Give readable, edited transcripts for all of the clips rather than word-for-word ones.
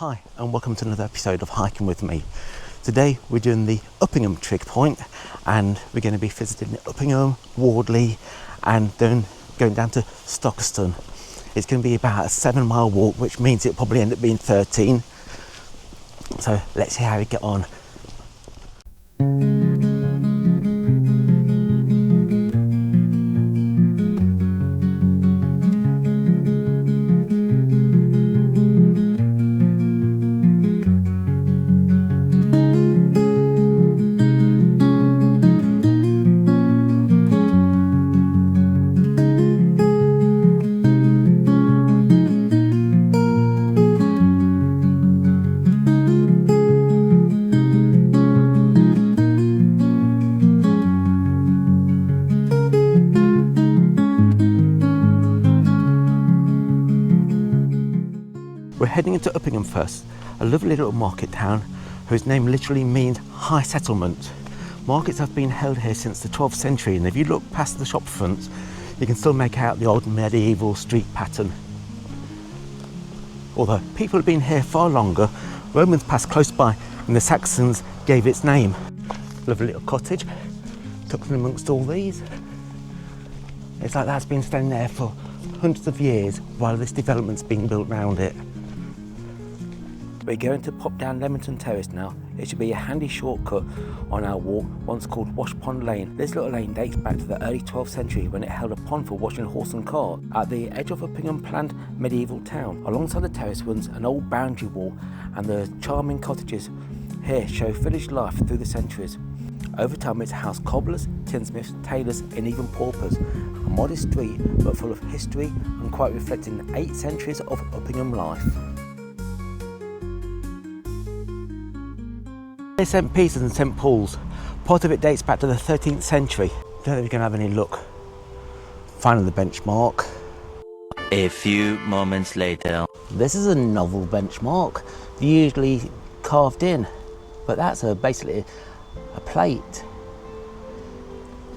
Hi and welcome to another episode of Hiking With Me. Today we're doing the Uppingham Trig Point and we're going to be visiting Uppingham, Wardley and then going down to Stockerston. It's going to be about a 7-mile walk, which means it'll probably end up being 13. So let's see how we get on. We're heading into Uppingham first, a lovely little market town whose name literally means high settlement. Markets have been held here since the 12th century, and if you look past the shop fronts, you can still make out the old medieval street pattern. Although people have been here far longer, Romans passed close by and the Saxons gave its name. Lovely little cottage, tucked in amongst all these. It's like that's been standing there for hundreds of years while this development's been built around it. We're going to pop down Leamington Terrace now. It should be a handy shortcut on our walk, once called Wash Pond Lane. This little lane dates back to the early 12th century when it held a pond for washing horse and cart. At the edge of Uppingham planned medieval town. Alongside the terrace runs an old boundary wall, and the charming cottages here show village life through the centuries. Over time it's housed cobblers, tinsmiths, tailors and even paupers. A modest street but full of history and quite reflecting 8 centuries of Uppingham life. St. Peter's and St. Paul's. Part of it dates back to the 13th century. Don't think we can have any luck finding the benchmark. A few moments later. This is a novel benchmark, usually carved in, but that's basically a plate.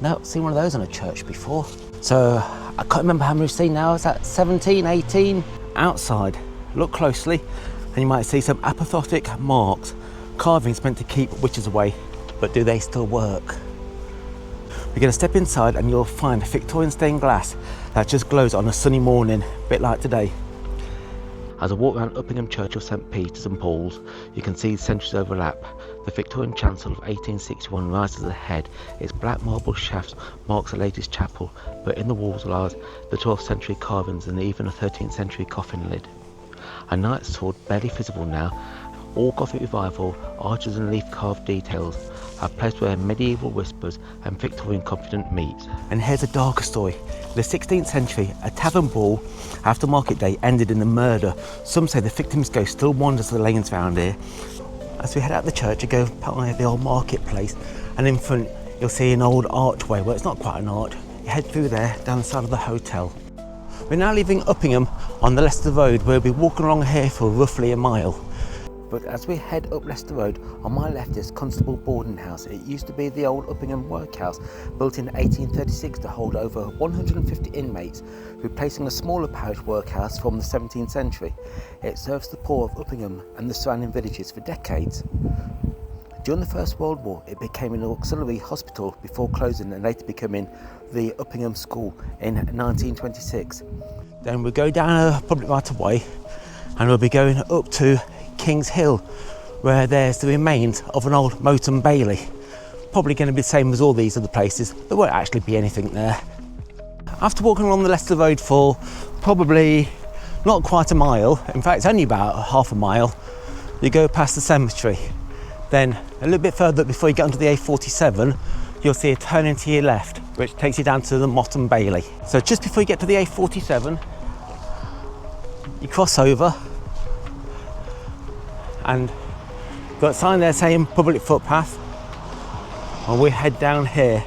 No, I've seen one of those on a church before. So I can't remember how many we've seen now. Is that 17, 18? Outside, look closely and you might see some apotropaic marks. Carvings meant to keep witches away, but do they still work? We're going to step inside and you'll find Victorian stained glass that just glows on a sunny morning, a bit like today. As I walk around Uppingham Church of St. Peter's and Paul's, you can see centuries overlap. The Victorian chancel of 1861 rises ahead. Its black marble shafts marks the latest chapel, but in the walls lies the 12th century carvings and even a 13th century coffin lid. A knight's sword, barely visible now. All Gothic revival, arches and leaf carved details, a place where medieval whispers and Victorian confidence meet. And here's a darker story. In the 16th century, a tavern brawl after market day ended in a murder. Some say the victim's ghost still wanders the lanes around here. As we head out the church, you go by the old marketplace, and in front you'll see an old archway. Well, it's not quite an arch. You head through there, down the side of the hotel. We're now leaving Uppingham on the Leicester Road. We'll be walking along here for roughly a mile. But as we head up Leicester Road, on my left is Constable Boarding House. It used to be the old Uppingham workhouse, built in 1836 to hold over 150 inmates, replacing a smaller parish workhouse from the 17th century. It serves the poor of Uppingham and the surrounding villages for decades. During the First World War, it became an auxiliary hospital before closing and later becoming the Uppingham School in 1926. Then we'll go down a public right of way and we'll be going up to King's Hill, where there's the remains of an old moat and bailey. Probably going to be the same as all these other places. There won't actually be anything there. After walking along the Leicester Road for probably not quite a mile, in fact it's only about half a mile, you go past the cemetery. Then a little bit further before you get onto the A47, you'll see a turning to your left, which takes you down to the Motte and Bailey. So just before you get to the A47, you cross over, and got a sign there saying public footpath, and we head down here.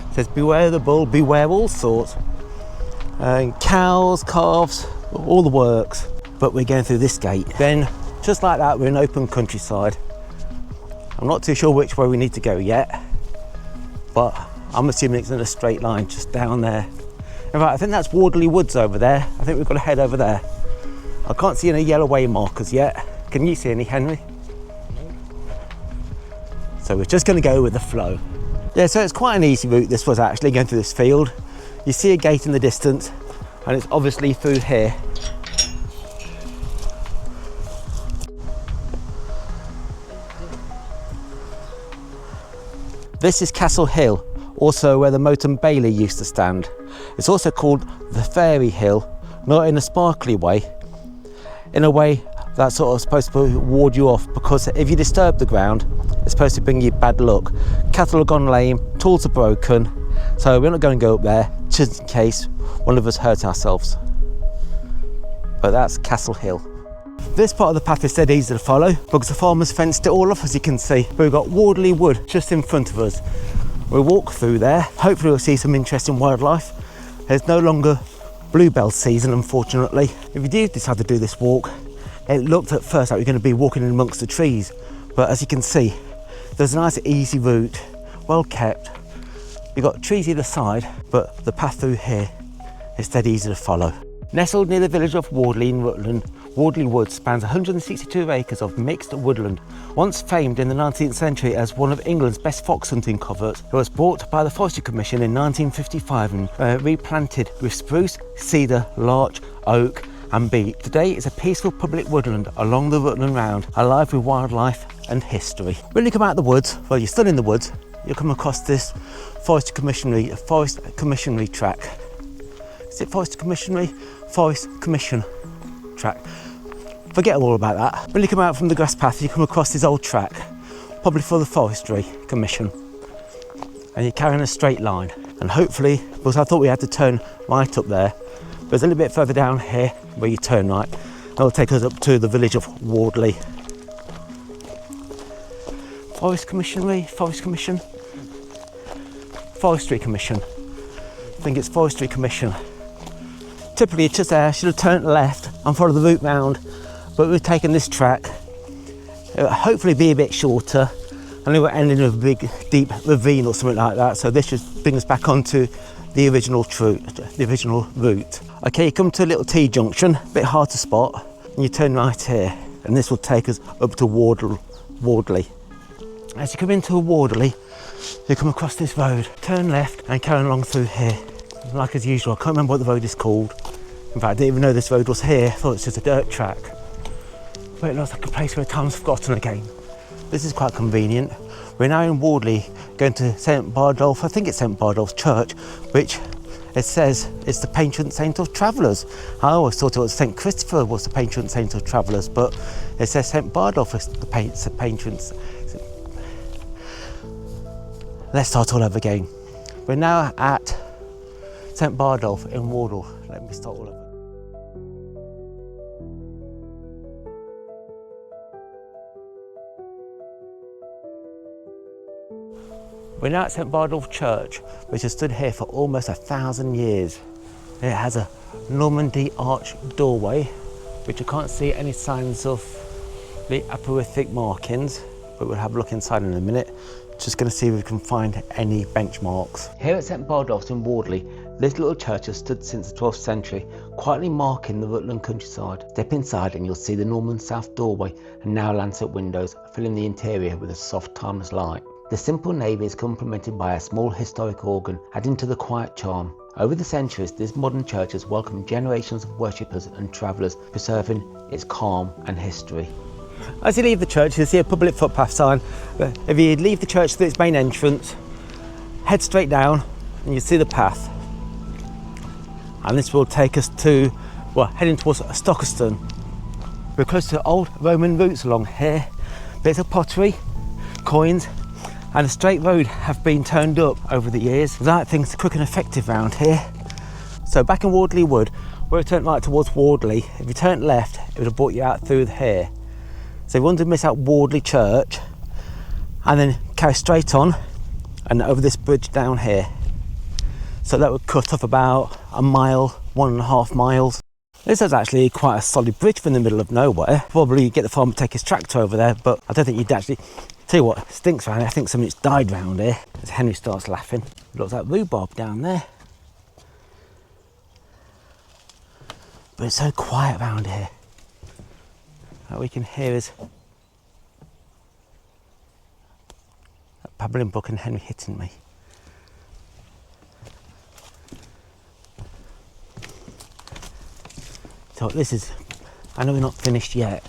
It says beware the bull, beware all sorts, cows, calves, all the works. But we're going through this gate. Then just like that we're in open countryside. I'm not too sure which way we need to go yet, but I'm assuming it's in a straight line just down there. In fact, I think that's Wardley Woods over there. I think we've got to head over there. I can't see any yellow way markers yet. Can you see any, Henry? So we're just going to go with the flow. Yeah, so it's quite an easy route this was actually, going through this field. You see a gate in the distance and it's obviously through here. This is Castle Hill, also where the Moat and Bailey used to stand. It's also called the Fairy Hill, not in a sparkly way, in a way that's sort of supposed to ward you off, because if you disturb the ground, it's supposed to bring you bad luck. Cattle have gone lame, tools are broken, so we're not going to go up there just in case one of us hurts ourselves. But that's Castle Hill. This part of the path is dead easy to follow because the farmers fenced it all off, as you can see. But we've got Wardley Wood just in front of us. We'll walk through there. Hopefully we'll see some interesting wildlife. There's no longer bluebell season, unfortunately. If you do decide to do this walk, it looked at first like you're going to be walking in amongst the trees, but as you can see, there's a nice easy route, well kept. You've got trees either side, but the path through here is dead easy to follow. Nestled near the village of Wardley in Rutland, Wardley Wood spans 162 acres of mixed woodland. Once famed in the 19th century as one of England's best fox hunting coverts, it was bought by the Forestry Commission in 1955 and replanted with spruce, cedar, larch, oak and beech. Today it's a peaceful public woodland along the Rutland Round, alive with wildlife and history. When you come out of the woods, well, you're still in the woods, you'll come across this Forest Commissionary track. Is it Forest Commissionary? Forest Commission track. Forget all about that. When you come out from the grass path, you come across this old track, probably for the Forestry Commission, and you're carrying a straight line. And hopefully, because I thought we had to turn right up there, but there's a little bit further down here where you turn right. That'll take us up to the village of Wardley. Forest Commissionary, Forest Commission, Forestry Commission. I think it's Forestry Commission. Typically it's just there, I should have turned left and followed the route round, but we've taken this track. It'll hopefully be a bit shorter, and then we're ending with a big deep ravine or something like that, so this should bring us back onto the original route. Okay, you come to a little T-junction, a bit hard to spot, and you turn right here, and this will take us up to Wardley. As you come into Wardley, you come across this road, turn left and carry along through here. Like as usual, I can't remember what the road is called. In fact, I didn't even know this road was here. I thought it was just a dirt track. But it looks like a place where time's forgotten again. This is quite convenient. We're now in Wardley, going to St Bardolph, I think it's St Bardolph's Church, which it says it's the patron saint of travellers. I always thought it was St Christopher was the patron saint of travellers, but it says St Bardolph is the patron. Let's start all over again. We're now at St Bardolph in Wardle. Let me start all over. We're now at St Bardolph Church, which has stood here for almost 1,000 years. It has a Normandy arch doorway, which I can't see any signs of the Apotropaic markings, but we'll have a look inside in a minute. Just going to see if we can find any benchmarks. Here at St Bardolph's in Wardley, this little church has stood since the 12th century, quietly marking the Rutland countryside. Step inside and you'll see the Norman south doorway and now lancet windows, filling the interior with a soft, timeless light. The simple nave is complemented by a small historic organ, adding to the quiet charm. Over the centuries, this modern church has welcomed generations of worshippers and travellers, preserving its calm and history. As you leave the church, you'll see a public footpath sign. If you leave the church through its main entrance, head straight down and you'll see the path. And this will take us to, well, heading towards Stockerston. We're close to old Roman roots along here. Bits of pottery, coins, and a straight road have been turned up over the years. That thing's quick and effective round here. So back in Wardley Wood, where we turned right towards Wardley, if you turned left, it would have brought you out through here. So you want to miss out Wardley Church and then carry straight on and over this bridge down here. So that would cut off about a mile, 1.5 miles. This is actually quite a solid bridge from the middle of nowhere. Probably get the farmer to take his tractor over there, but I don't think you'd actually. Tell you what, it stinks around here. I think something's died round here. As Henry starts laughing. It looks like rhubarb down there. But it's so quiet around here. that we can hear is that babbling brook and Henry hitting me. So this is, I know we're not finished yet,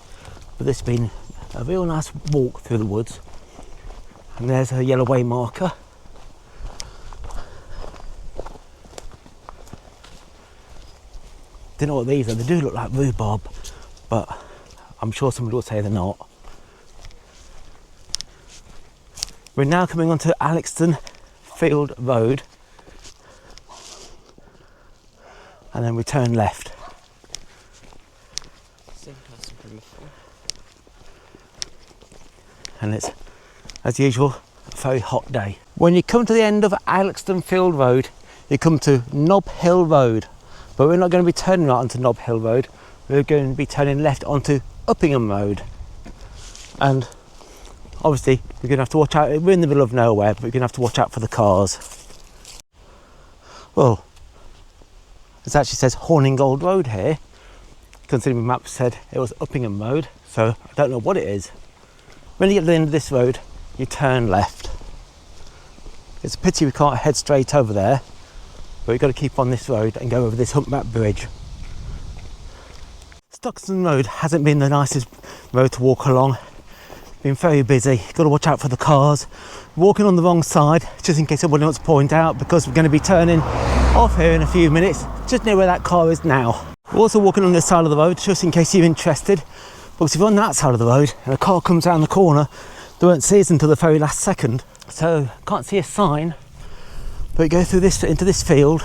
but this has been a real nice walk through the woods. And there's a yellow way marker. Don't know what these are. They do look like rhubarb, but I'm sure somebody will say they're not. We're now coming onto Stockerston Field Road, and then we turn left. And it's, as usual, a very hot day. When you come to the end of Stockerston Field Road, you come to Knob Hill Road, but we're not going to be turning right onto Knob Hill Road. We're going to be turning left onto Uppingham Road, and obviously we're going to have to watch out. We're in the middle of nowhere, but we're going to have to watch out for the cars. Well, it actually says Horningold Road here, considering my map said it was Uppingham Road, so I don't know what it is. When you get to the end of this road, you turn left. It's a pity we can't head straight over there, but we've got to keep on this road and go over this humpback bridge. Stockerston Road hasn't been the nicest road to walk along. Been very busy, got to watch out for the cars. Walking on the wrong side, just in case somebody wants to point out, because we're going to be turning off here in a few minutes, just near where that car is now. We're also walking on this side of the road, just in case you're interested. Because if you're on that side of the road and a car comes around the corner, they won't see us until the very last second. So can't see a sign, but we go through this into this field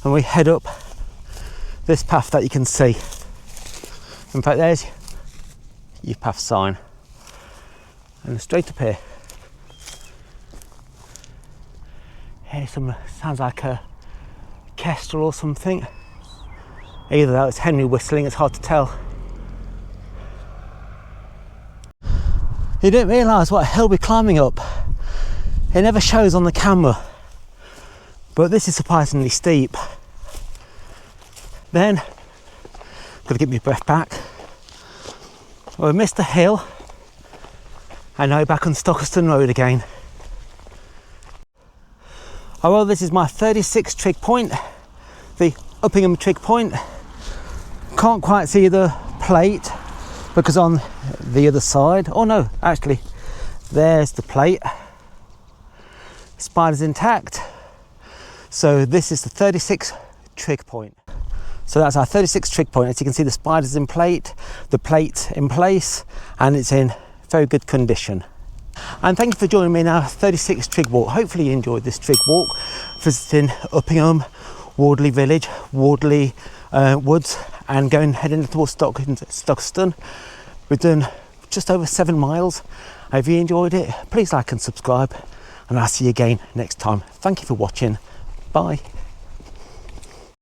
and we head up this path that you can see. In fact, there's your path sign, and straight up here. Here's some, sounds like a kestrel or something. Either that, it's Henry whistling, it's hard to tell. You don't realise what hill we're climbing up. It never shows on the camera, but this is surprisingly steep. Then, gotta get my breath back. Well, we missed the hill, and now back on Stockerston Road again. Oh well, this is my 36 trig point, the Uppingham trig point. Can't quite see the plate because on the other side, oh no, actually there's the plate. Spider's intact. So this is the 36 trig point. So that's our 36 trig point. As you can see, the spider's in plate, the plate's in place, and it's in very good condition. And thank you for joining me in our 36 trig walk. Hopefully you enjoyed this trig walk, visiting Uppingham, Wardley village, Wardley woods, and heading towards Stockerston. We've done just over 7 miles. If you enjoyed it, please like and subscribe, and I'll see you again next time. Thank you for watching. Bye.